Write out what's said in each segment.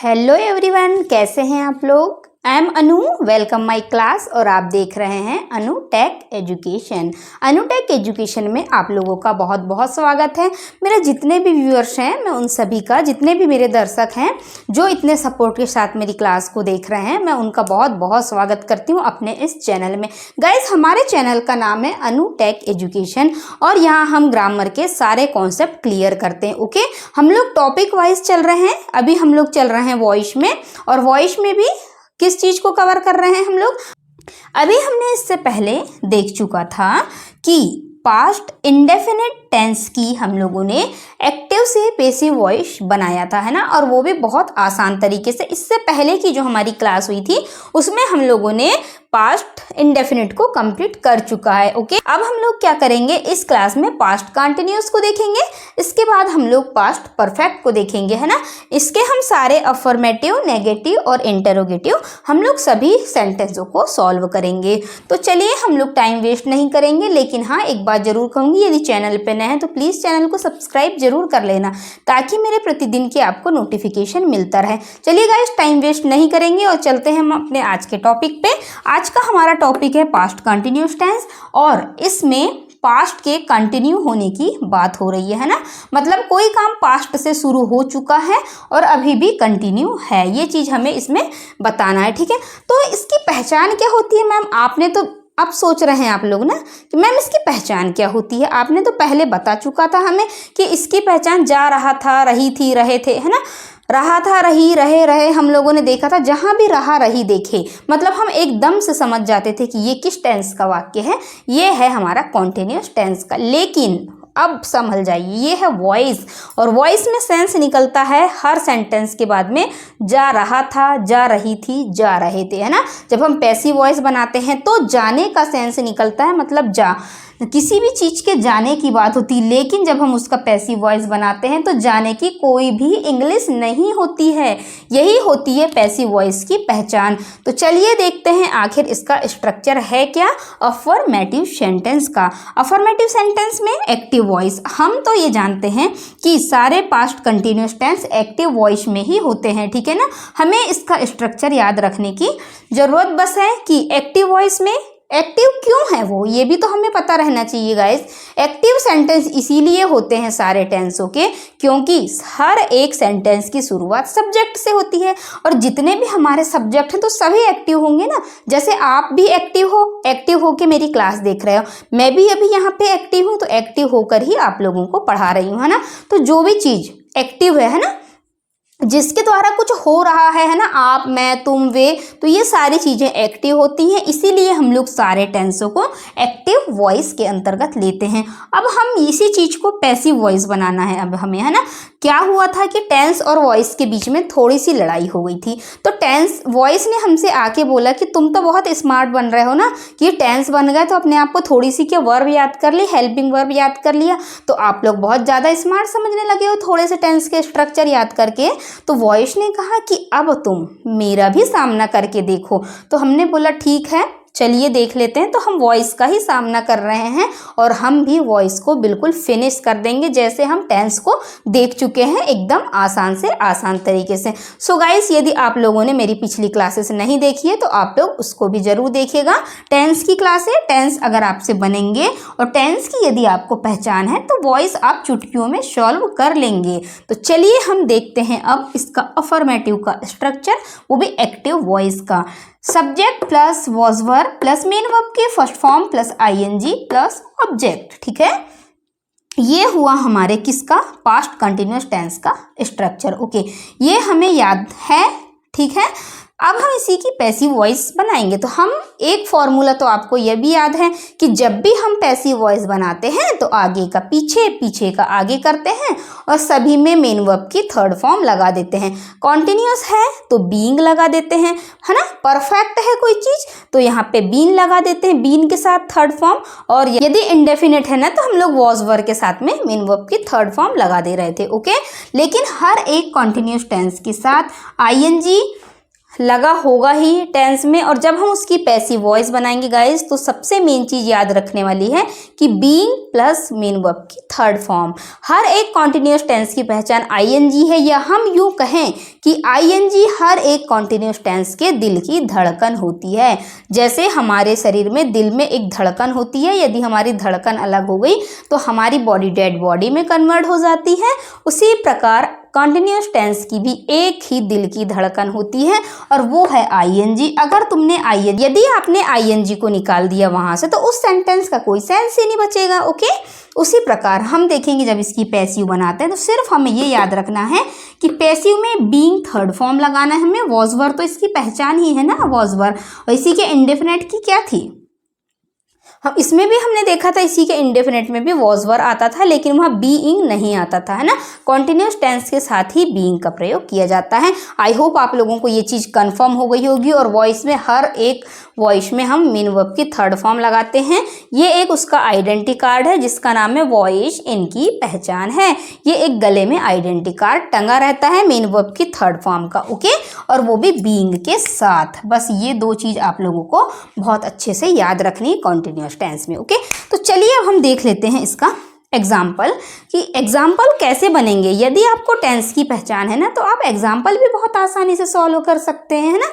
Hello everyone, कैसे हैं आप लोग। I am Anu, welcome my class. और आप देख रहे हैं अनु टेक एजुकेशन। अनु टेक एजुकेशन में आप लोगों का बहुत बहुत स्वागत है। मेरे जितने भी व्यूअर्स हैं, मैं उन सभी का, जितने भी मेरे दर्शक हैं जो इतने सपोर्ट के साथ मेरी क्लास को देख रहे हैं, मैं उनका बहुत बहुत स्वागत करती हूँ अपने इस चैनल में। गाइस, हमारे चैनल का नाम है अनु टेक एजुकेशन और यहाँ हम ग्रामर के सारे कॉन्सेप्ट क्लियर करते हैं। ओके, हम लोग टॉपिक वाइज चल रहे हैं। अभी हम लोग चल रहे हैं वॉइस में, और वॉइस में भी किस चीज को कवर कर रहे हैं हम लोग। अभी हमने इससे पहले देख चुका था कि पास्ट इंडेफिनिट टेंस की हम लोगों ने एक्टिव से पैसिव वॉइस बनाया था, है ना। और वो भी बहुत आसान तरीके से। इससे पहले की जो हमारी क्लास हुई थी उसमें हम लोगों ने पास्ट इंडेफिनिट को कंप्लीट कर चुका है। ओके, अब हम लोग क्या करेंगे, इस क्लास में पास्ट कंटिन्यूअस को देखेंगे, इसके बाद हम लोग पास्ट परफेक्ट को देखेंगे, है ना। इसके हम सारे अफर्मेटिव, नेगेटिव और इंटरोगेटिव हम लोग सभी सेंटेंसों को सॉल्व करेंगे। तो चलिए, हम लोग टाइम वेस्ट नहीं करेंगे। लेकिन हाँ, एक बात जरूर कहूँगी, यदि चैनल पे नए हैं तो प्लीज़ चैनल को सब्सक्राइब जरूर कर लेना, ताकि मेरे प्रतिदिन के आपको नोटिफिकेशन मिलता रहे। चलिए गाइस, टाइम वेस्ट नहीं करेंगे और चलते हैं हम अपने आज के टॉपिक पे। आज का हमारा टॉपिक है पास्ट कंटिन्यूअस टेंस, और इसमें पास्ट के कंटिन्यू होने की बात हो रही है ना। मतलब कोई काम पास्ट से शुरू हो चुका है और अभी भी कंटिन्यू है, ये चीज़ हमें इसमें बताना है, ठीक है। तो इसकी पहचान क्या होती है मैम, आपने तो अब सोच रहे हैं आप लोग ना कि मैम इसकी पहचान क्या होती है। आपने तो पहले बता चुका था हमें कि इसकी पहचान जा रहा था, रही थी, रहे थे, है ना। रहा था, रही, रहे हम लोगों ने देखा था। जहां भी रहा, रही देखे, मतलब हम एकदम से समझ जाते थे कि ये किस टेंस का वाक्य है। ये है हमारा कॉन्टिन्यूअस टेंस का। लेकिन अब समझ जाइए, ये है वॉइस, और वॉइस में सेंस निकलता है हर सेंटेंस के बाद में जा रहा था, जा रही थी, जा रहे थे, है ना। जब हम पैसिव वॉइस बनाते हैं तो जाने का सेंस निकलता है, मतलब जा, किसी भी चीज के जाने की बात होती है। लेकिन जब हम उसका पैसिव वॉइस बनाते हैं तो जाने की कोई भी इंग्लिश नहीं होती है। यही होती है पैसिव वॉइस की पहचान। तो चलिए देखते हैं आखिर इसका स्ट्रक्चर है क्या अफर्मेटिव सेंटेंस का। अफर्मेटिव सेंटेंस में एक्टिव वॉइस, हम तो ये जानते हैं कि सारे past continuous tense active voice में ही होते हैं, ठीक है ना। हमें इसका स्ट्रक्चर याद रखने की जरूरत बस है कि एक्टिव वॉइस में एक्टिव क्यों है वो, ये भी तो हमें पता रहना चाहिए गाइस। एक्टिव सेंटेंस इसीलिए होते हैं सारे टेंसों के, क्योंकि हर एक सेंटेंस की शुरुआत सब्जेक्ट से होती है, और जितने भी हमारे सब्जेक्ट हैं तो सभी एक्टिव होंगे ना। जैसे आप भी एक्टिव हो, एक्टिव होके मेरी क्लास देख रहे हो, मैं भी अभी यहाँ पे एक्टिव हूँ, तो एक्टिव होकर ही आप लोगों को पढ़ा रही हूँ, है ना। तो जो भी चीज एक्टिव है ना, जिसके द्वारा कुछ हो रहा है ना, आप, मैं, तुम, वे, तो ये सारी चीजें एक्टिव होती हैं। इसीलिए हम लोग सारे टेंसों को एक्टिव वॉइस के अंतर्गत लेते हैं। अब हम इसी चीज को पैसिव वॉइस बनाना है अब हमें, है ना। क्या हुआ था कि टेंस और वॉइस के बीच में थोड़ी सी लड़ाई हो गई थी। तो टेंस वॉइस ने हमसे आके बोला कि तुम तो बहुत स्मार्ट बन रहे हो ना, कि टेंस बन गए तो अपने आप को थोड़ी सी क्या वर्ब याद कर ली, हेल्पिंग वर्ब याद कर लिया, तो आप लोग बहुत ज़्यादा स्मार्ट समझने लगे हो थोड़े से टेंस के स्ट्रक्चर याद करके। तो वॉइस ने कहा कि अब तुम मेरा भी सामना करके देखो। तो हमने बोला ठीक है, चलिए देख लेते हैं। तो हम वॉइस का ही सामना कर रहे हैं, और हम भी वॉइस को बिल्कुल फिनिश कर देंगे, जैसे हम टेंस को देख चुके हैं एकदम आसान से आसान तरीके से। सो गाइस, यदि आप लोगों ने मेरी पिछली क्लासेस नहीं देखी है तो आप लोग उसको भी जरूर देखिएगा। टेंस की क्लास है, टेंस अगर आपसे बनेंगे और टेंस की यदि आपको पहचान है तो वॉइस आप चुटकियों में सॉल्व कर लेंगे। तो चलिए हम देखते हैं अब इसका अफर्मेटिव का स्ट्रक्चर, वो भी एक्टिव वॉइस का। Subject plus was verb plus main verb के first form plus ING plus object, ठीक है। ये हुआ हमारे किसका, पास्ट कंटिन्यूअस टेंस का स्ट्रक्चर। ओके, ये हमें याद है, ठीक है। अब हम इसी की पैसिव वॉइस बनाएंगे। तो हम एक फॉर्मूला तो आपको यह भी याद है कि जब भी हम पैसिव वॉइस बनाते हैं तो आगे का पीछे, पीछे का आगे करते हैं, और सभी में मेन वर्ब की थर्ड फॉर्म लगा देते हैं। कॉन्टिन्यूअस है तो बीइंग लगा देते हैं, है ना। परफेक्ट है कोई चीज तो यहाँ पे बीन लगा देते हैं, बीन के साथ थर्ड फॉर्म। और यदि इंडेफिनिट है ना तो हम लोग वॉज वर्ब के साथ में मेन वर्ब की थर्ड फॉर्म लगा दे रहे थे। ओके, लेकिन हर एक कॉन्टिन्यूअस टेंस के साथ आईएनजी लगा होगा ही टेंस में। और जब हम उसकी पैसिव वॉइस बनाएंगे गाइस तो सबसे मेन चीज़ याद रखने वाली है कि बीइंग प्लस मेन वर्ब की थर्ड फॉर्म। हर एक कॉन्टिन्यूअस टेंस की पहचान आईएनजी है, या हम यूँ कहें कि आईएनजी हर एक कॉन्टिन्यूअस टेंस के दिल की धड़कन होती है। जैसे हमारे शरीर में दिल में एक धड़कन होती है, यदि हमारी धड़कन अलग हो गई तो हमारी बॉडी डेड बॉडी में कन्वर्ट हो जाती है। उसी प्रकार कॉन्टिन्यूअस टेंस की भी एक ही दिल की धड़कन होती है और वो है आईएनजी। अगर तुमने यदि आपने आईएनजी को निकाल दिया वहां से तो उस सेंटेंस का कोई सेंस ही नहीं बचेगा। ओके, उसी प्रकार हम देखेंगे जब इसकी पैसिव बनाते हैं तो सिर्फ हमें ये याद रखना है कि पैसिव में बीइंग थर्ड फॉर्म लगाना है हमें। वॉज वर तो इसकी पहचान ही है ना, वॉज वर। और इसी के इंडेफिनिट की क्या थी, हम इसमें भी हमने देखा था इसी के इंडेफिनिट में भी वॉज वर आता था, लेकिन वहाँ बीइंग नहीं आता था, है ना। कॉन्टिन्यूअस टेंस के साथ ही बीइंग का प्रयोग किया जाता है। आई होप आप लोगों को ये चीज़ कंफर्म हो गई होगी। और वॉइस में हर एक वॉइस में हम मेन वर्ब की थर्ड फॉर्म लगाते हैं। ये एक उसका आइडेंटिटी कार्ड है जिसका नाम है वॉइस, इनकी पहचान है। ये एक गले में आइडेंटिटी कार्ड टंगा रहता है मेन वर्ब की थर्ड फॉर्म का। ओके, और वो भी बीइंग के साथ। बस ये दो चीज़ आप लोगों को बहुत अच्छे से याद रखनी है कॉन्टिन्यूअस टेंस में। ओके, तो चलिए अब हम देख लेते हैं इसका एग्जाम्पल कि एग्जाम्पल कैसे बनेंगे। यदि आपको टेंस की पहचान है ना तो आप एग्जाम्पल भी बहुत आसानी से सॉल्व कर सकते हैं, है ना।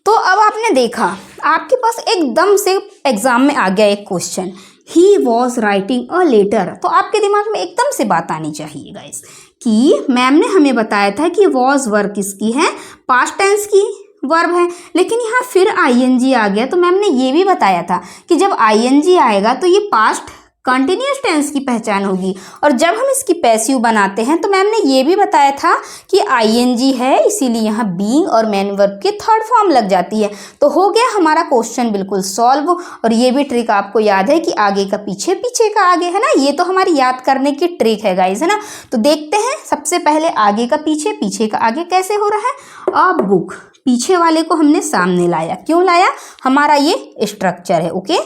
तो अब आपने देखा आपके पास एकदम से एग्जाम में आ गया एक question, he was writing a letter. तो आपके दिमाग में एकदम से बात आनी चाहिए गाइस कि मैम ने हमें बताया था कि वॉज वर्ब किसकी है, पास्ट टेंस की वर्ब है, लेकिन यहाँ फिर आईएनजी आ गया। तो मैम ने ये भी बताया था कि जब आईएनजी आएगा तो ये पास्ट कंटिन्यूअस टेंस की पहचान होगी। और जब हम इसकी पैसिव बनाते हैं तो मैम ने ये भी बताया था कि आईएनजी है, इसीलिए यहाँ बीइंग और मेन वर्ब की थर्ड फॉर्म लग जाती है। तो हो गया हमारा क्वेश्चन बिल्कुल सॉल्व। और ये भी ट्रिक आपको याद है कि आगे का पीछे, पीछे का आगे, है ना। ये तो हमारी याद करने की ट्रिक है गाइस, है ना। तो देखते हैं सबसे पहले आगे का पीछे, पीछे का आगे कैसे हो रहा है। अ बुक, पीछे वाले को हमने सामने लाया। क्यों लाया, हमारा ये स्ट्रक्चर है। ओके,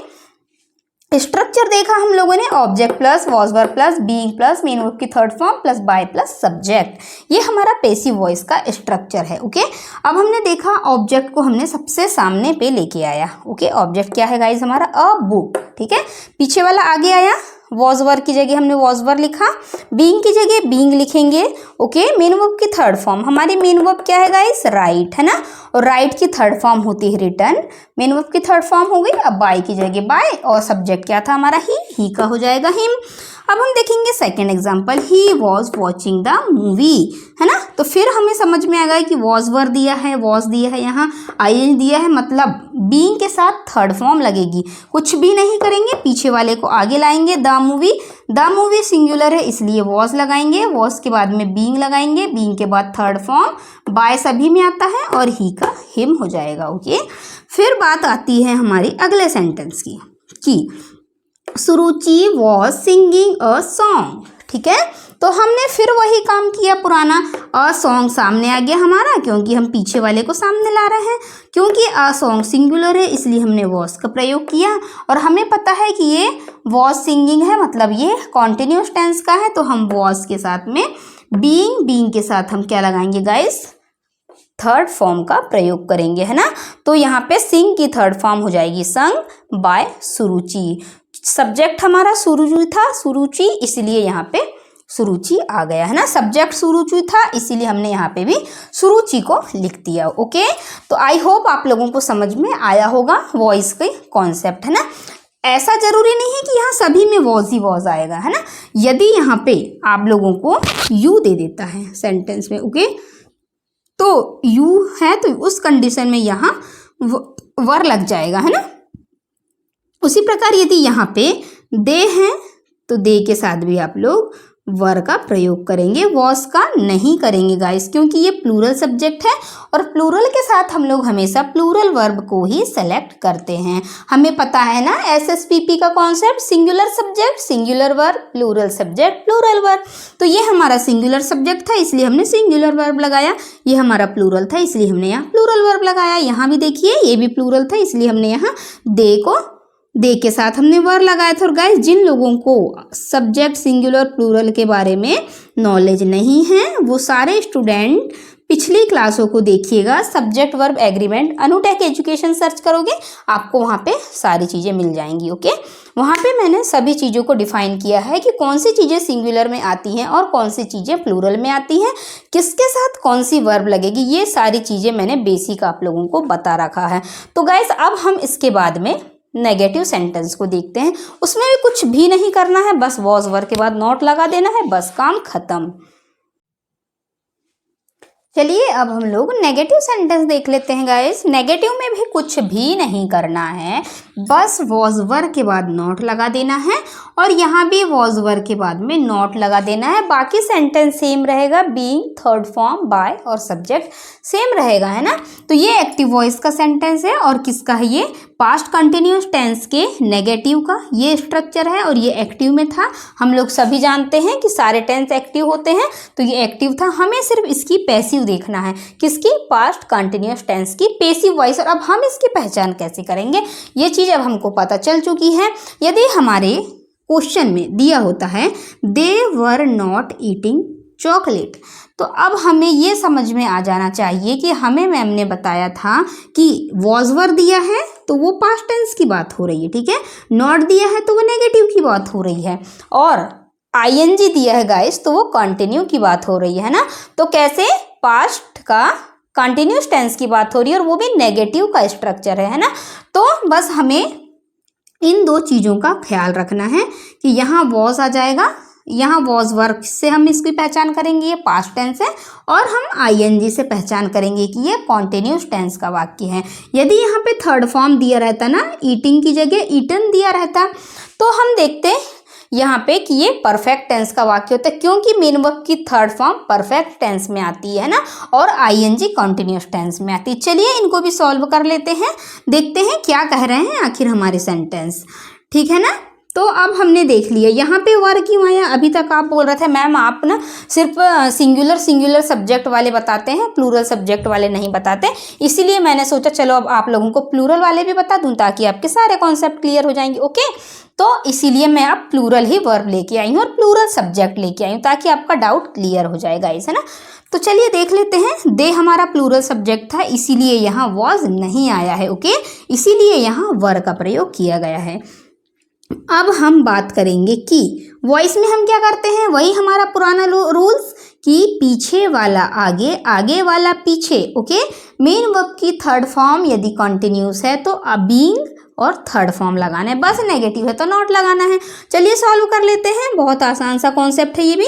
स्ट्रक्चर देखा हम लोगों ने, object plus was verb plus being plus main verb की third form plus by plus subject. ये हमारा पैसिव वॉइस का स्ट्रक्चर है। ओके, अब हमने देखा ऑब्जेक्ट को हमने सबसे सामने पे लेके आया। ओके, ऑब्जेक्ट क्या है गाइज हमारा, अ बुक। ठीक है, पीछे वाला आगे आया, वॉज वर्ब की जगह हमने वॉज वर्ब लिखा, बीइंग की जगह बीइंग लिखेंगे। ओके, मेन वर्ब की थर्ड फॉर्म, हमारी मेन वर्ब क्या है गाइस, राइट, है ना। और राइट की थर्ड फॉर्म होती है रिटर्न, मेन वर्ब की थर्ड फॉर्म हो गई। अब बाय की जगह बाय, और सब्जेक्ट क्या था हमारा, ही का हो जाएगा हिम। अब हम देखेंगे second example, he was watching the movie, है ना। तो फिर हमें समझ में आ गया कि वॉज वर्ब दिया है, वॉज दिया है, यहाँ आई दिया है, मतलब बीइंग के साथ थर्ड फॉर्म लगेगी। कुछ भी नहीं करेंगे, पीछे वाले को आगे लाएंगे, द मूवी सिंगुलर है इसलिए वॉज लगाएंगे, वॉज के बाद में बीइंग लगाएंगे, बीइंग के बाद थर्ड फॉर्म बाय सभी में आता है और ही का हिम हो जाएगा। ओके, फिर बात आती है हमारी अगले सेंटेंस की कि सुरुचि वॉज सिंगिंग अ सॉन्ग। ठीक है, तो हमने फिर वही काम किया पुराना, अ सॉन्ग सामने आ गया हमारा क्योंकि हम पीछे वाले को सामने ला रहे हैं। क्योंकि अ सॉन्ग सिंगुलर है इसलिए हमने वॉज का प्रयोग किया। और हमें पता है कि ये वॉज सिंगिंग है, मतलब ये कॉन्टिन्यूअस टेंस का है, तो हम वॉज के साथ में बीइंग के साथ हम क्या लगाएंगे गाइस, थर्ड फॉर्म का प्रयोग करेंगे, है ना। तो यहाँ पे सिंग की थर्ड फॉर्म हो जाएगी संग बाय सुरुचि। सब्जेक्ट हमारा सुरुचि था, सुरुचि, इसलिए यहाँ पे सुरुचि आ गया, है ना। सब्जेक्ट सुरुचि था इसीलिए हमने यहाँ पे भी सुरुचि को लिख दिया। ओके, तो आई होप आप लोगों को समझ में आया होगा वॉइस के कॉन्सेप्ट, है ना। ऐसा जरूरी नहीं है कि यहाँ सभी में वॉज ही वॉज आएगा, है ना। यदि यहाँ पे आप लोगों को यू दे देता है सेंटेंस में, ओके, तो यू है तो उस कंडीशन में यहाँ वर लग जाएगा, है ना। उसी प्रकार यदि यहाँ पे दे हैं तो दे के साथ भी आप लोग वर का प्रयोग करेंगे, वॉज का नहीं करेंगे गाइस, क्योंकि ये प्लूरल सब्जेक्ट है और प्लूरल के साथ हम लोग हमेशा प्लूरल वर्ब को ही सेलेक्ट करते हैं। हमें पता है ना एसएसपीपी का concept, singular subject singular verb, plural subject plural verb. तो ये हमारा सिंगुलर सब्जेक्ट था इसलिए हमने सिंगुलर वर्ब लगाया, ये हमारा प्लूरल था इसलिए हमने यहाँ प्लूरल वर्ब लगाया। यहाँ भी देखिए ये भी प्लूरल था इसलिए हमने यहाँ दे के साथ हमने वर लगाया था। और गाइस जिन लोगों को सब्जेक्ट सिंगुलर प्लूरल के बारे में नॉलेज नहीं है वो सारे स्टूडेंट पिछली क्लासों को देखिएगा। Subject verb agreement Anutech education search करोगे आपको वहाँ पे सारी चीज़ें मिल जाएंगी। ओके, वहाँ पे मैंने सभी चीज़ों को डिफाइन किया है कि कौन सी चीज़ें सिंगुलर में आती हैं और कौन सी चीज़ें प्लूरल में आती हैं, किसके साथ कौन सी वर्ब लगेगी, ये सारी चीज़ें मैंने बेसिक आप लोगों को बता रखा है। तो गाइस अब हम इसके बाद में नेगेटिव सेंटेंस को देखते हैं। उसमें भी कुछ भी नहीं करना है, बस वॉज वर्ब के बाद नॉट लगा देना है, बस काम खत्म। चलिए अब हम लोग नेगेटिव सेंटेंस देख लेते हैं गाइस। नेगेटिव में भी कुछ भी नहीं करना है, बस वॉज वर्ब के बाद नॉट लगा देना है और यहाँ भी वॉज वर्ब के बाद में नॉट लगा देना है। बाकी सेंटेंस सेम रहेगा, बीइंग, थर्ड फॉर्म, बाय और सब्जेक्ट सेम रहेगा, है ना। तो ये एक्टिव वॉइस का सेंटेंस है और किसका है, ये पास्ट कंटिन्यूस टेंस के नेगेटिव का ये स्ट्रक्चर है और ये एक्टिव में था। हम लोग सभी जानते हैं कि सारे टेंस एक्टिव होते हैं, तो ये एक्टिव था। हमें सिर्फ इसकी पैसिव देखना है, किसकी, पास्ट कंटिन्यूस टेंस की पैसिव वॉइस। और अब हम इसकी पहचान कैसे करेंगे, ये चीज़ अब हमको पता चल चुकी है। यदि हमारे क्वेश्चन में दिया होता है दे वर नॉट ईटिंग चॉकलेट, तो अब हमें ये समझ में आ जाना चाहिए कि हमें मैम ने बताया था कि वॉज वर्ब दिया है तो वो पास्ट टेंस की बात हो रही है, ठीक है। नॉट दिया है तो वो नेगेटिव की बात हो रही है और आईएनजी दिया है गाइस तो वो कंटिन्यू की बात हो रही है ना। तो कैसे, पास्ट का कंटिन्यूस टेंस की बात हो रही है और वो भी नेगेटिव का स्ट्रक्चर है ना। तो बस हमें इन दो चीज़ों का ख्याल रखना है कि यहाँ वॉज आ जाएगा, यहाँ वॉज वर्ब से हम इसकी पहचान करेंगे ये पास्ट टेंस है और हम आईएनजी से पहचान करेंगे कि ये कॉन्टिन्यूस टेंस का वाक्य है। यदि यहाँ पे थर्ड फॉर्म दिया रहता ना, ईटिंग की जगह ईटन दिया रहता, तो हम देखते यहाँ पे कि ये परफेक्ट टेंस का वाक्य होता है, क्योंकि मेन वर्ब की थर्ड फॉर्म परफेक्ट टेंस में आती है ना और आईएनजी कॉन्टिन्यूस टेंस में आती है। चलिए इनको भी सॉल्व कर लेते हैं, देखते हैं क्या कह रहे हैं आखिर हमारे सेंटेंस, ठीक है ना। तो अब हमने देख लिया यहाँ पे वर्ब क्यों आया। अभी तक आप बोल रहे थे मैम आप ना सिर्फ सिंगुलर सब्जेक्ट वाले बताते हैं, प्लूरल सब्जेक्ट वाले नहीं बताते, इसीलिए मैंने सोचा चलो अब आप लोगों को प्लूरल वाले भी बता दूं ताकि आपके सारे कॉन्सेप्ट क्लियर हो जाएंगे। ओके, तो इसीलिए मैं अब प्लूरल ही वर्ब लेके आई हूँ और प्लूरल सब्जेक्ट लेके आई हूँ ताकि आपका डाउट क्लियर हो जाएगा, ऐसा ना। तो चलिए देख लेते हैं। दे हमारा प्लूरल सब्जेक्ट था, इसीलिए यहाँ वॉज नहीं आया है। ओके, इसीलिए यहाँ वर्ब का प्रयोग किया गया है। अब हम बात करेंगे कि वॉइस में हम क्या करते हैं, वही हमारा पुराना रूल्स कि पीछे वाला आगे, आगे वाला पीछे। ओके, मेन वर्ब की थर्ड फॉर्म यदि कंटिन्यूस है तो बीइंग और थर्ड फॉर्म लगाना है, बस नेगेटिव है तो नॉट लगाना है। चलिए सॉल्व कर लेते हैं, बहुत आसान सा कॉन्सेप्ट है ये भी।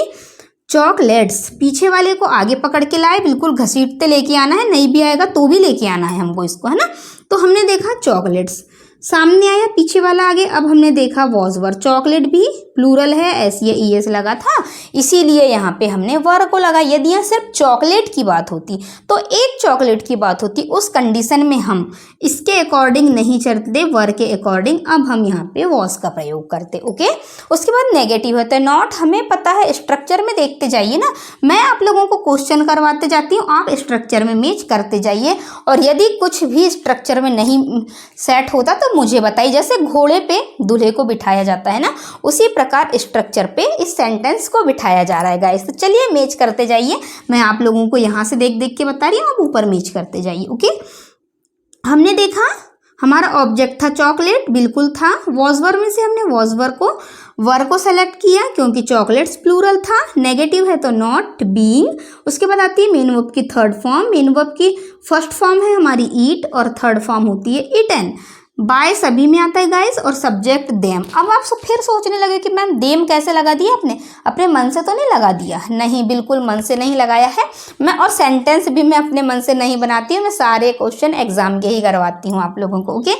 चॉकलेट्स, पीछे वाले को आगे पकड़ के लाए, बिल्कुल घसीटते लेके आना है, नहीं भी आएगा तो भी लेके आना है हमको इसको, है ना। तो हमने देखा चॉकलेट्स सामने आया, पीछे वाला आगे। अब हमने देखा वॉज वर्ब, चॉकलेट भी प्लूरल है, एस या ई एस लगा था, इसीलिए यहाँ पे हमने वर्ब को लगा। यदि यहाँ सिर्फ चॉकलेट की बात होती तो एक चॉकलेट की बात होती, उस कंडीशन में हम इसके अकॉर्डिंग नहीं चलते, वर्ब के अकॉर्डिंग। अब हम यहाँ पे वॉज का प्रयोग करते। ओके, उसके बाद नेगेटिव होता है नॉट, हमें पता है स्ट्रक्चर में देखते जाइए ना, मैं आप लोगों को क्वेश्चन करवाते जाती हूँ, आप स्ट्रक्चर में मैच करते जाइए और यदि कुछ भी स्ट्रक्चर में नहीं सेट होता तो मुझे बताइए। जैसे घोड़े पे दूल्हे को बिठाया जाता है ना, उसी प्रकार स्ट्रक्चर पे इस सेंटेंस को बिठाया जा रहा है गाइस। तो चलिए मैच करते जाइए, मैं आप लोगों को यहाँ से देख देख के बता रही हूँ, आप ऊपर मैच करते जाइए। ओके, हमने देखा हमारा ऑब्जेक्ट था चॉकलेट, बिल्कुल था। वॉज वर्ब में से हमने वॉज वर्ब को सेलेक्ट किया क्योंकि चॉकलेट्स प्लूरल था, नेगेटिव है तो नॉट, बीइंग। उसके बाद आती है मेन वर्ब की थर्ड फॉर्म, मेन वर्ब की फर्स्ट फॉर्म है हमारी ईट और थर्ड फॉर्म होती है ईटन। बाय सभी में आता है गाइस और सब्जेक्ट देम। अब आप सब फिर सोचने लगे कि मैम देम कैसे लगा दिया आपने, अपने मन से तो नहीं लगा दिया, नहीं बिल्कुल मन से नहीं लगाया है मैं, और सेंटेंस भी मैं अपने मन से नहीं बनाती हूँ, मैं सारे क्वेश्चन एग्जाम के ही करवाती हूँ आप लोगों को। ओके,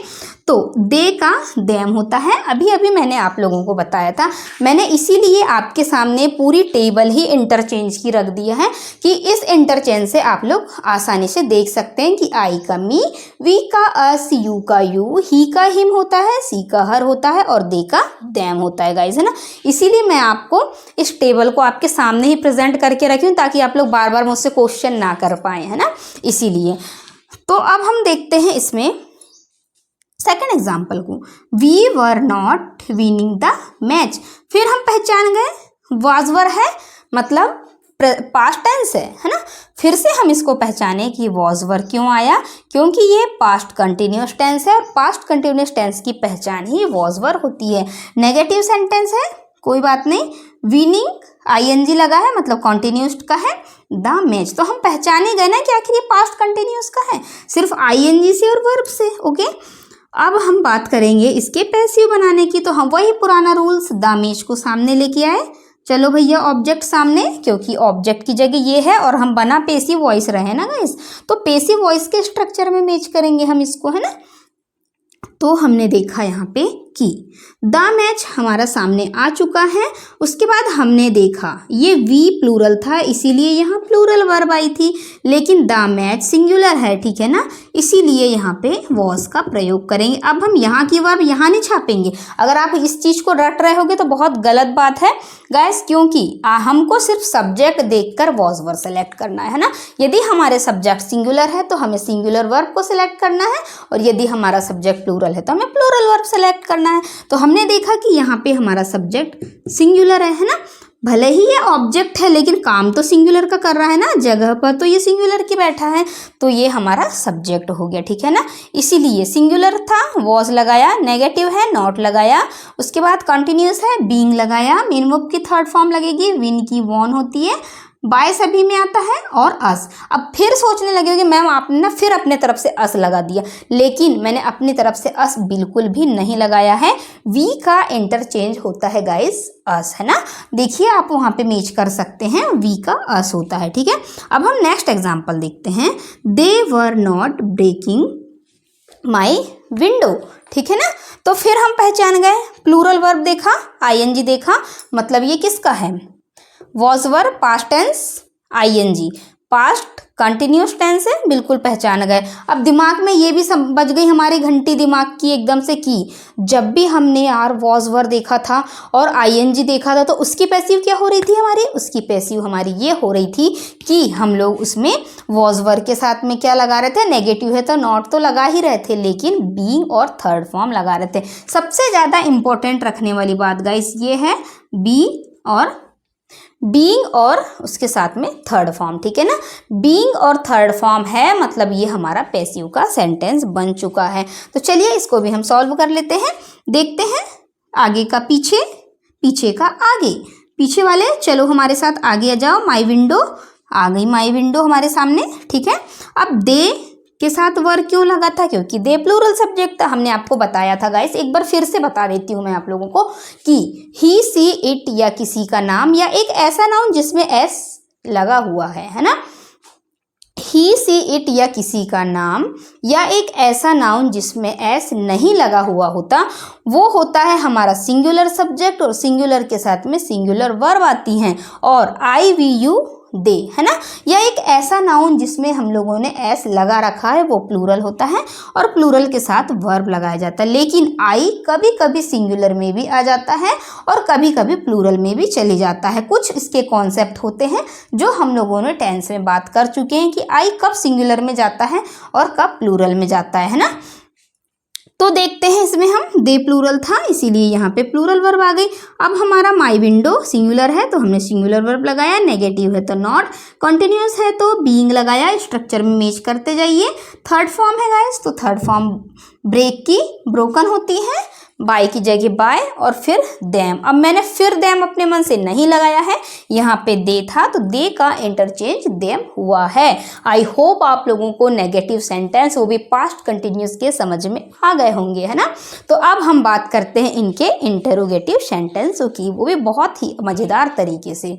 तो दे का देम होता है, अभी अभी मैंने आप लोगों को बताया था। मैंने इसीलिए आपके सामने पूरी टेबल ही इंटरचेंज की रख दिया है कि इस इंटरचेंज से आप लोग आसानी से देख सकते हैं कि आई का मी, वी का अस, यू का यू, ही का हिम होता है, सी का हर होता है और दे का देम होता है गाइस, है ना। इसीलिए मैं आपको इस टेबल को आपके सामने ही प्रेजेंट करके रखी हूँ ताकि आप लोग बार बार मुझसे क्वेश्चन ना कर पाए, है ना, इसीलिए। तो अब हम देखते हैं इसमें सेकेंड एग्जाम्पल को, we were not winning the match. फिर हम पहचान गए वॉज वर है मतलब पास्ट टेंस है ना। फिर फिर से हम इसको पहचाने कि वॉज वर क्यों आया, क्योंकि ये पास्ट कंटिन्यूअस टेंस है और पास्ट कंटिन्यूअस टेंस की पहचान ही वॉज वर होती है। नेगेटिव सेंटेंस है, कोई बात नहीं, विनिंग आईएनजी लगा है मतलब कॉन्टिन्यूस का है, द मैच, तो हम पहचाने गए ना कि आखिर ये पास्ट कंटिन्यूस का है सिर्फ आईएनजी से और वर्ब से। ओके, अब हम बात करेंगे इसके पैसिव बनाने की, तो हम वही पुराना रूल्स, द मैच को सामने लेके आए। चलो भैया ऑब्जेक्ट सामने, क्योंकि ऑब्जेक्ट की जगह ये है और हम बना पेसिव वॉइस रहे ना गाइस, तो पेसिव वॉइस के स्ट्रक्चर में मैच करेंगे हम इसको, है ना। तो हमने देखा यहाँ पे कि द मैच हमारा सामने आ चुका है। उसके बाद हमने देखा ये वी प्लूरल था, इसीलिए यहाँ प्लूरल वर्ब आई थी, लेकिन द मैच सिंगुलर है, ठीक है ना, इसीलिए यहाँ पे वॉज का प्रयोग करेंगे। अब हम यहाँ की वर्ब यहाँ नहीं छापेंगे। अगर आप इस चीज़ को रट रहे होगे तो बहुत गलत बात है गाइस, क्योंकि हमको सिर्फ सब्जेक्ट देखकर वॉज वर्ब सेलेक्ट करना है ना। यदि हमारे सब्जेक्ट सिंगुलर है तो हमें सिंगुलर वर्ब को सिलेक्ट करना है, और यदि हमारा सब्जेक्ट प्लूरल है तो हमें प्लूरल वर्ब सेलेक्ट करना है। तो हमने देखा कि यहाँ पे हमारा सब्जेक्ट सिंगुलर है ना, भले ही ये ऑब्जेक्ट है लेकिन काम तो सिंगुलर का कर रहा है ना, जगह पर तो ये सिंगुलर की बैठा है, तो ये हमारा सब्जेक्ट हो गया, ठीक है ना। इसीलिए सिंगुलर था, वॉज लगाया, नेगेटिव है, नॉट लगाया, उसके बाद कंटिन्यूस है, बीइंग लगाया, मेन वर्ब की थर्ड फॉर्म लगेगी, विन की वॉन होती है, बाय सभी में आता है, और अस। अब फिर सोचने लगे कि मैम आपने ना फिर अपने तरफ से अस लगा दिया, लेकिन मैंने अपनी तरफ से अस बिल्कुल भी नहीं लगाया है। वी का इंटरचेंज होता है गाइस अस, है ना, देखिए आप वहाँ पे मैच कर सकते हैं, वी का अस होता है, ठीक है। अब हम नेक्स्ट एग्जाम्पल देखते हैं, they were not breaking my window, ठीक है ना। तो फिर हम पहचान गए, प्लूरल वर्ब देखा, आईएनजी देखा, मतलब ये किसका है, was verb past tense ING, past continuous tense है, बिल्कुल पहचान गए। अब दिमाग में ये भी बज गई हमारी घंटी दिमाग की एकदम से, कि जब भी हमने यार वॉज वर्ब देखा था और आईएनजी देखा था तो उसकी पैसिव क्या हो रही थी हमारी, उसकी पैसिव हमारी ये हो रही थी कि हम लोग उसमें वॉज वर्ब के साथ में क्या लगा रहे थे, नेगेटिव है तो नॉट तो लगा ही रहे थे, लेकिन बीइंग और थर्ड फॉर्म लगा रहे थे। सबसे ज़्यादा इंपॉर्टेंट रखने वाली बात गाइस ये है बीइंग और उसके साथ में थर्ड फॉर्म, ठीक है ना। बीइंग और थर्ड फॉर्म है मतलब ये हमारा पैसिव का सेंटेंस बन चुका है। तो चलिए इसको भी हम सॉल्व कर लेते हैं, देखते हैं आगे का पीछे, पीछे का आगे। पीछे वाले चलो हमारे साथ आगे आ जाओ, माई विंडो आ गई, माई विंडो हमारे सामने, ठीक है। अब दे के साथ वर क्यों लगा था, क्योंकि दे प्लूरल सब्जेक्ट था, हमने आपको बताया था गाइस, एक बार फिर से बता देती हूँ मैं आप लोगों को कि ही सी इट या किसी का नाम या एक ऐसा नाउन जिसमें एस लगा हुआ है ना, ही सी इट या किसी का नाम या एक ऐसा नाउन जिसमें एस नहीं लगा हुआ होता, वो होता है हमारा सिंगुलर सब्जेक्ट, और सिंगुलर के साथ में सिंगुलर वर्ब आती हैं, और आई वी यू दे, है ना। या एक ऐसा नाउन जिसमें हम लोगों ने एस लगा रखा है वो प्लूरल होता है, और प्लूरल के साथ वर्ब लगाया जाता है। लेकिन आई कभी कभी सिंगुलर में भी आ जाता है और कभी कभी प्लूरल में भी चले जाता है। कुछ इसके कॉन्सेप्ट होते हैं जो हम लोगों ने टेंस में बात कर चुके हैं कि आई कब सिंगुलर में जाता है और कब प्लूरल में जाता है ना। तो देखते हैं, इसमें हम दे प्लूरल था इसीलिए यहाँ पे प्लूरल वर्ब आ गई। अब हमारा माई विंडो सिंगुलर है तो हमने सिंगुलर वर्ब लगाया, नेगेटिव है तो नॉट, कंटिन्यूस है तो बीइंग लगाया, स्ट्रक्चर में मैच करते जाइए। थर्ड फॉर्म है गाइस, तो थर्ड फॉर्म ब्रेक की ब्रोकन होती है, बाय की जगह बाय, और फिर देम। अब मैंने फिर देम अपने मन से नहीं लगाया है, यहाँ पे दे था तो दे का इंटरचेंज देम हुआ है। आई होप आप लोगों को नेगेटिव सेंटेंस वो भी पास्ट कंटिन्यूस के समझ में आ गए होंगे, है ना। तो अब हम बात करते हैं इनके इंटरोगेटिव सेंटेंसों की, वो भी बहुत ही मज़ेदार तरीके से।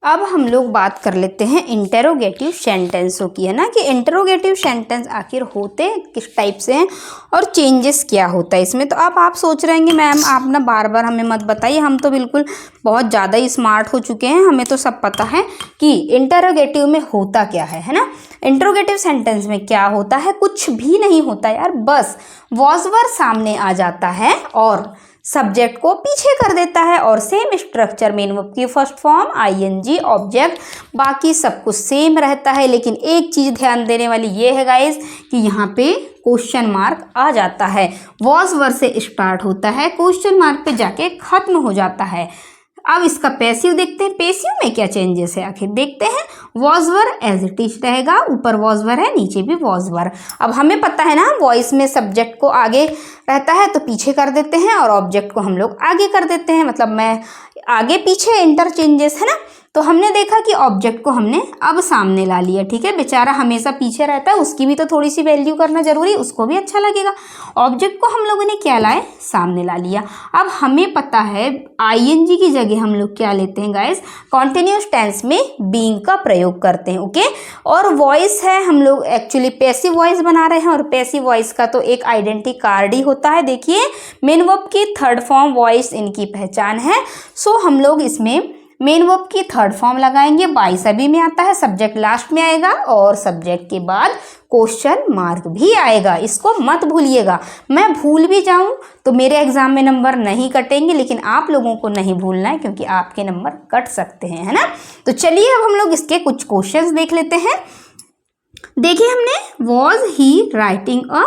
अब हम लोग बात कर लेते हैं इंटरोगेटिव सेंटेंसों की, है ना, कि इंटरोगेटिव सेंटेंस आखिर होते किस टाइप से हैं और चेंजेस क्या होता है इसमें। तो अब आप सोच रहे हैं मैम आप ना बार बार हमें मत बताइए, हम तो बिल्कुल बहुत ज़्यादा ही स्मार्ट हो चुके हैं, हमें तो सब पता है कि इंटरोगेटिव में होता क्या है ना। इंटरोगेटिव सेंटेंस में क्या होता है, कुछ भी नहीं होता यार, बस वॉज वर्ब सामने आ जाता है और सब्जेक्ट को पीछे कर देता है, और सेम स्ट्रक्चर मेन वर्ब की फर्स्ट फॉर्म आईएनजी ऑब्जेक्ट, बाकी सब कुछ सेम रहता है। लेकिन एक चीज़ ध्यान देने वाली ये है गाइस कि यहाँ पे क्वेश्चन मार्क आ जाता है, वॉज वर्ब से स्टार्ट होता है, क्वेश्चन मार्क पे जाके खत्म हो जाता है। अब इसका पैसिव देखते हैं, पैसिव में क्या चेंजेस है आखिर देखते हैं। Was were as it is रहेगा, ऊपर वॉज वर है, नीचे भी वॉज वर। अब हमें पता है ना वॉइस में सब्जेक्ट को आगे रहता है तो पीछे कर देते हैं और ऑब्जेक्ट को हम लोग आगे कर देते हैं, मतलब मैं आगे पीछे इंटरचेंजेस है ना। तो हमने देखा कि ऑब्जेक्ट को हमने अब सामने ला लिया, ठीक है। बेचारा हमेशा पीछे रहता है, उसकी भी तो थोड़ी सी वैल्यू करना जरूरी, उसको भी अच्छा लगेगा। ऑब्जेक्ट को हम लोगों ने क्या लाए, सामने ला लिया। अब हमें पता है आईएनजी की जगह हम लोग क्या लेते हैं गाइस, कॉन्टिन्यूस टेंस में बीइंग का प्रयोग करते हैं, ओके। और वॉइस है, हम लोग एक्चुअली पैसिव वॉइस बना रहे हैं और पैसिव वॉइस का तो एक आइडेंटिटी कार्ड ही होता है। देखिए मेन वर्ब की थर्ड फॉर्म वॉइस इनकी पहचान है। सो हम लोग इसमें मेन वर्ब की थर्ड फॉर्म लगाएंगे, बाई सभी में आता है, सब्जेक्ट लास्ट में आएगा और सब्जेक्ट के बाद क्वेश्चन मार्क भी आएगा, इसको मत भूलिएगा। मैं भूल भी जाऊं तो मेरे एग्जाम में नंबर नहीं कटेंगे, लेकिन आप लोगों को नहीं भूलना है क्योंकि आपके नंबर कट सकते हैं, है ना। तो चलिए अब हम लोग इसके कुछ क्वेश्चंस देख लेते हैं। देखिए हमने was he writing a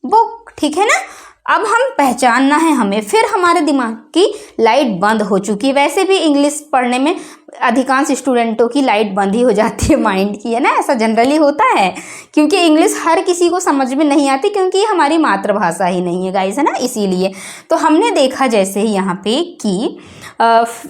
book, ठीक है ना। अब हम पहचानना है हमें, फिर हमारे दिमाग की लाइट बंद हो चुकी है। वैसे भी इंग्लिश पढ़ने में अधिकांश स्टूडेंटों की लाइट बंद ही हो जाती है माइंड की, है ना, ऐसा जनरली होता है क्योंकि इंग्लिश हर किसी को समझ में नहीं आती क्योंकि ये हमारी मातृभाषा ही नहीं है गाइस, है ना, इसीलिए। तो हमने देखा जैसे यहाँ पे कि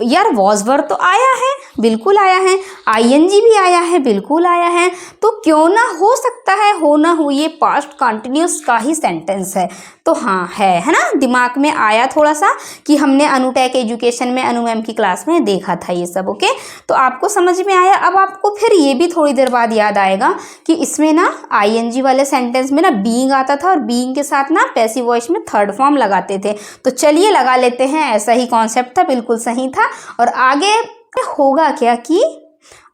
यार वॉज वर तो आया है, बिल्कुल आया है, आईएनजी भी आया है, बिल्कुल आया है, तो क्यों ना हो सकता है, हो ना हो, ये पास्ट कंटिन्यूस का ही सेंटेंस है। तो हाँ है ना, दिमाग में आया थोड़ा सा कि हमने अनुटेक एजुकेशन में अनु मैम की क्लास में देखा था ये सब, ओके। तो आपको समझ में आया। अब आपको फिर ये भी थोड़ी देर बाद याद आएगा कि इसमें ना आईएनजी वाले सेंटेंस में ना बीइंग आता था और बीइंग के साथ ना पैसिव वॉइस में थर्ड फॉर्म लगाते थे। तो चलिए लगा लेते हैं, ऐसा ही कॉन्सेप्ट था, बिल्कुल सही था। और आगे होगा क्या कि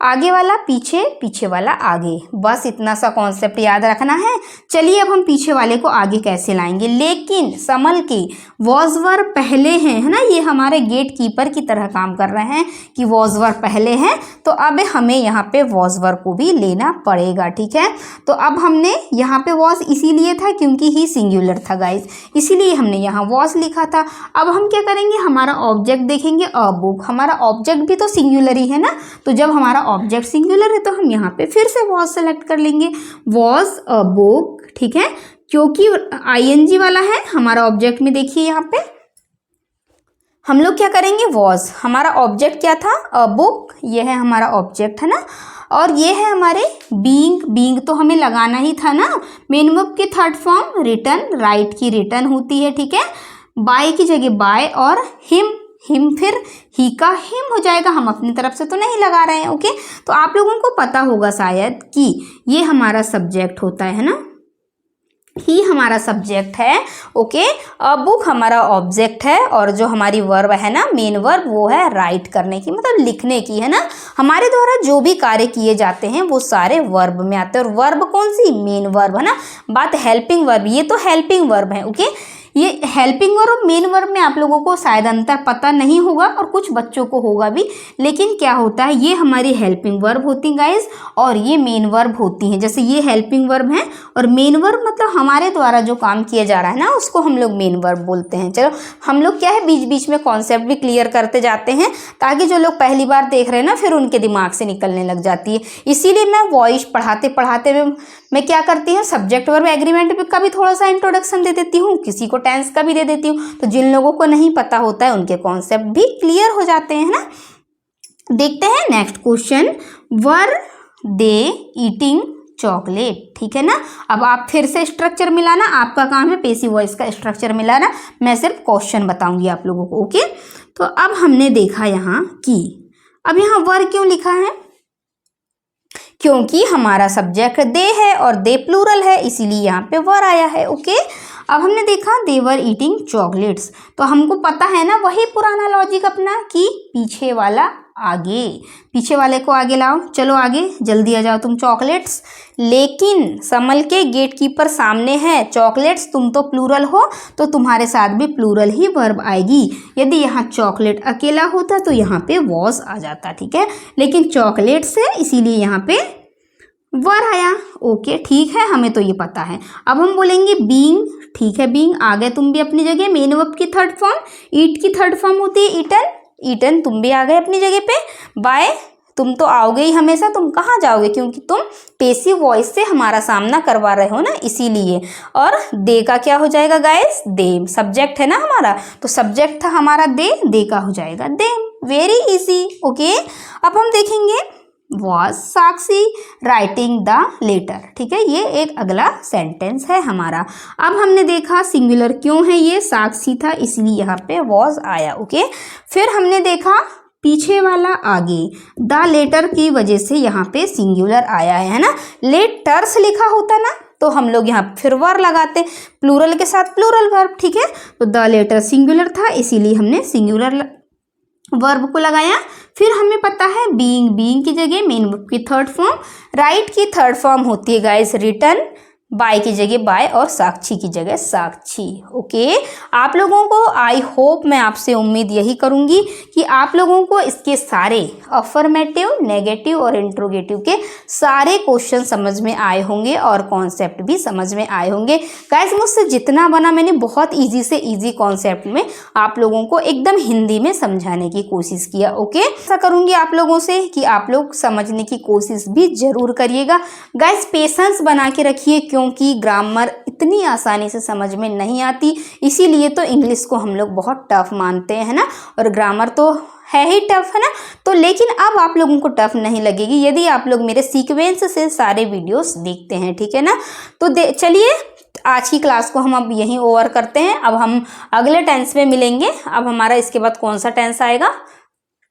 आगे वाला पीछे, पीछे वाला आगे, बस इतना सा कॉन्सेप्ट याद रखना है। चलिए अब हम पीछे वाले को आगे कैसे लाएंगे, लेकिन संभल के, वॉज वर पहले हैं, है ना, ये हमारे गेट कीपर की तरह काम कर रहे हैं कि वॉज वर पहले हैं, तो अब हमें यहाँ पे वॉज वर को भी लेना पड़ेगा, ठीक है। तो अब हमने यहाँ पे वॉज इसीलिए था क्योंकि ही सिंगुलर था गाइज, इसीलिए हमने यहाँ वॉज लिखा था। अब हम क्या करेंगे, हमारा ऑब्जेक्ट देखेंगे, अ बुक, हमारा ऑब्जेक्ट भी तो सिंगुलर ही है ना। तो जब हमारा ऑब्जेक्ट सिंगुलर है तो हम यहाँ पे फिर से वॉज सेलेक्ट कर लेंगे, वॉज अ बुक, ठीक है, क्योंकि आईएनजी वाला है हमारा ऑब्जेक्ट में। देखिए यहाँ पे हम लोग क्या करेंगे, वॉज, हमारा ऑब्जेक्ट क्या था, अ बुक, ये है हमारा ऑब्जेक्ट, है ना। और ये है हमारे बीइंग, बीइंग तो हमें लगाना ही था ना। मेन वर्ब की थर्ड फॉर्म रिटर्न, राइट की रिटर्न होती है, ठीक है। बाय की जगह बाय और हिम, हिम फिर ही का हिम हो जाएगा, हम अपनी तरफ से तो नहीं लगा रहे हैं, ओके। तो आप लोगों को पता होगा शायद कि ये हमारा सब्जेक्ट होता है ना, ही हमारा सब्जेक्ट है, ओके। बुक हमारा ऑब्जेक्ट है और जो हमारी वर्ब है ना, मेन वर्ब, वो है राइट करने की, मतलब लिखने की, है ना। हमारे द्वारा जो भी कार्य किए जाते हैं वो सारे वर्ब में आते हैं। और वर्ब कौन सी, मेन वर्ब, है ना। बात हेल्पिंग वर्ब, ये तो हेल्पिंग वर्ब है, ओके। ये हेल्पिंग वर्ब और मेन वर्ब में आप लोगों को शायद अंतर पता नहीं होगा और कुछ बच्चों को होगा भी, लेकिन क्या होता है, ये हमारी हेल्पिंग वर्ब होती हैं गाइज और ये मेन वर्ब होती हैं। जैसे ये हेल्पिंग वर्ब है और मेन वर्ब मतलब हमारे द्वारा जो काम किया जा रहा है ना, उसको हम लोग मेन वर्ब बोलते हैं। चलो हम लोग क्या है, बीच बीच में कॉन्सेप्ट भी क्लियर करते जाते हैं ताकि जो लोग पहली बार देख रहे हैं ना, फिर उनके दिमाग से निकलने लग जाती है। इसीलिए मैं वॉइस पढ़ाते पढ़ाते मैं क्या करती हूँ, सब्जेक्ट वर्ब एग्रीमेंट का भी थोड़ा सा इंट्रोडक्शन दे देती हूँ, किसी को टेंस का भी दे देती हूँ, तो जिन लोगों को नहीं पता होता है उनके कॉन्सेप्ट भी क्लियर हो जाते हैं, है ना। देखते हैं नेक्स्ट क्वेश्चन, वर दे ईटिंग चॉकलेट, ठीक है ना। अब आप फिर से स्ट्रक्चर मिलाना, आपका काम है पैसिव वॉइस का स्ट्रक्चर मिलाना, मैं सिर्फ क्वेश्चन बताऊंगी आप लोगों को, ओके। तो अब हमने देखा यहाँ कि अब यहाँ वर क्यों लिखा है, क्योंकि हमारा सब्जेक्ट दे है और दे प्लूरल है, इसीलिए यहाँ पे वर आया है, ओके। अब हमने देखा दे वर ईटिंग चॉकलेट्स, तो हमको पता है ना वही पुराना लॉजिक अपना कि पीछे वाला आगे, पीछे वाले को आगे लाओ, चलो आगे जल्दी आ जाओ तुम, चॉकलेट्स। लेकिन संभल के, गेट कीपर सामने है, चॉकलेट्स तुम तो प्लूरल हो तो तुम्हारे साथ भी प्लूरल ही वर्ब आएगी। यदि यहाँ चॉकलेट अकेला होता तो यहाँ पे वॉज आ जाता, ठीक है, लेकिन चॉकलेट्स है इसीलिए यहाँ पे वर आया, ओके, ठीक है, हमें तो ये पता है। अब हम बोलेंगे बीइंग, ठीक है, बीइंग आ गए तुम भी अपनी जगह। मेन वर्ब की थर्ड फॉर्म, ईट की थर्ड फॉर्म होती है ईटन, ईटन तुम भी आ गए अपनी जगह पे। बाय, तुम तो आओगे ही हमेशा, तुम कहाँ जाओगे, क्योंकि तुम पेसिव वॉइस से हमारा सामना करवा रहे हो ना, इसीलिए। और दे का क्या हो जाएगा गाइस, देम। सब्जेक्ट है ना हमारा, तो सब्जेक्ट था हमारा दे का हो जाएगा देम। Very easy. ओके, अब हम देखेंगे was Sakshi writing the letter. ठीक है, ये एक अगला सेंटेंस है हमारा। अब हमने देखा सिंगुलर क्यों है, ये साक्षी था इसलिए यहाँ पे was आया। ओके, फिर हमने देखा पीछे वाला आगे द लेटर की वजह से यहाँ पे सिंगुलर आया है ना। लेटर्स लिखा होता ना तो हम लोग यहाँ फिर वर लगाते, प्लूरल के साथ प्लूरल वर्ब। ठीक है, तो द लेटर सिंगुलर था इसीलिए हमने सिंगुलर वर्ब को लगाया। फिर हमें पता है बीइंग की जगह मेन वर्ब की थर्ड फॉर्म, राइट की थर्ड फॉर्म होती है गाइस रिटन, बाय की जगह बाय और साक्षी की जगह साक्षी। ओके, आप लोगों को आई होप, मैं आपसे उम्मीद यही करूंगी कि आप लोगों को इसके सारे अफर्मेटिव, नेगेटिव और इंट्रोगेटिव के सारे क्वेश्चन समझ में आए होंगे और कॉन्सेप्ट भी समझ में आए होंगे। गाइस, मुझसे जितना बना मैंने बहुत ईजी से ईजी कॉन्सेप्ट में आप लोगों को एकदम हिंदी में समझाने की कोशिश किया। ओके, ऐसा करूंगी आप लोगों से कि आप लोग समझने की कोशिश भी जरूर करिएगा। गाइस, पेशेंस बना के रखिए, क्योंकि ग्रामर इतनी आसानी से समझ में नहीं आती, इसीलिए तो इंग्लिश को हम लोग बहुत टफ मानते हैं ना, और ग्रामर तो है ही टफ है ना। तो लेकिन अब आप लोगों को टफ नहीं लगेगी यदि आप लोग मेरे सीक्वेंस से सारे वीडियोस देखते हैं। ठीक है ना, तो चलिए आज की क्लास को हम अब यहीं ओवर करते हैं। अब हम अगले टेंस में मिलेंगे। अब हमारा इसके बाद कौन सा टेंस आएगा,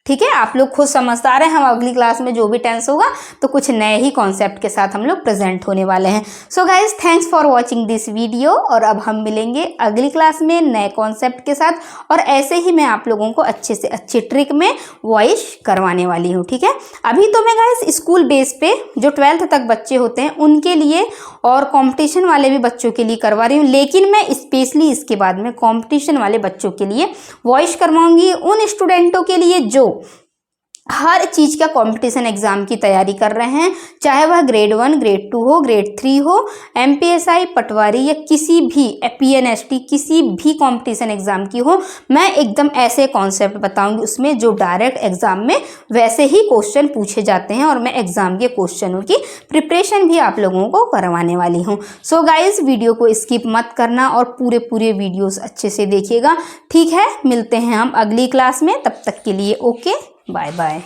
ठीक है, आप लोग खुद समझदार हैं। हम अगली क्लास में जो भी टेंस होगा तो कुछ नए ही कॉन्सेप्ट के साथ हम लोग प्रेजेंट होने वाले हैं। So guys, thanks for watching this video, और अब हम मिलेंगे अगली क्लास में नए कॉन्सेप्ट के साथ, और ऐसे ही मैं आप लोगों को अच्छे से अच्छे ट्रिक में वॉइस करवाने वाली हूँ। ठीक है, अभी तो मैं गाइज स्कूल बेस पे जो 12th तक बच्चे होते हैं उनके लिए और कॉम्पिटिशन वाले भी बच्चों के लिए करवा रही हूँ, लेकिन मैं स्पेशली इसके बाद में कॉम्पिटिशन वाले बच्चों के लिए वॉइस करवाऊंगी, उन स्टूडेंटों के लिए जो हर चीज़ का कंपटीशन एग्जाम की तैयारी कर रहे हैं, चाहे वह ग्रेड 1, ग्रेड 2 हो, ग्रेड 3 हो, MPSI, पटवारी या किसी भी PNST किसी भी कंपटीशन एग्जाम की हो। मैं एकदम ऐसे कॉन्सेप्ट बताऊंगी उसमें जो डायरेक्ट एग्जाम में वैसे ही क्वेश्चन पूछे जाते हैं, और मैं एग्जाम के क्वेश्चनों की प्रिपरेशन भी आप लोगों को करवाने वाली हूँ। सो गाइज, वीडियो को स्किप मत करना और पूरे वीडियोस अच्छे से देखिएगा। ठीक है, मिलते हैं हम अगली क्लास में, तब तक के लिए ओके, बाय बाय।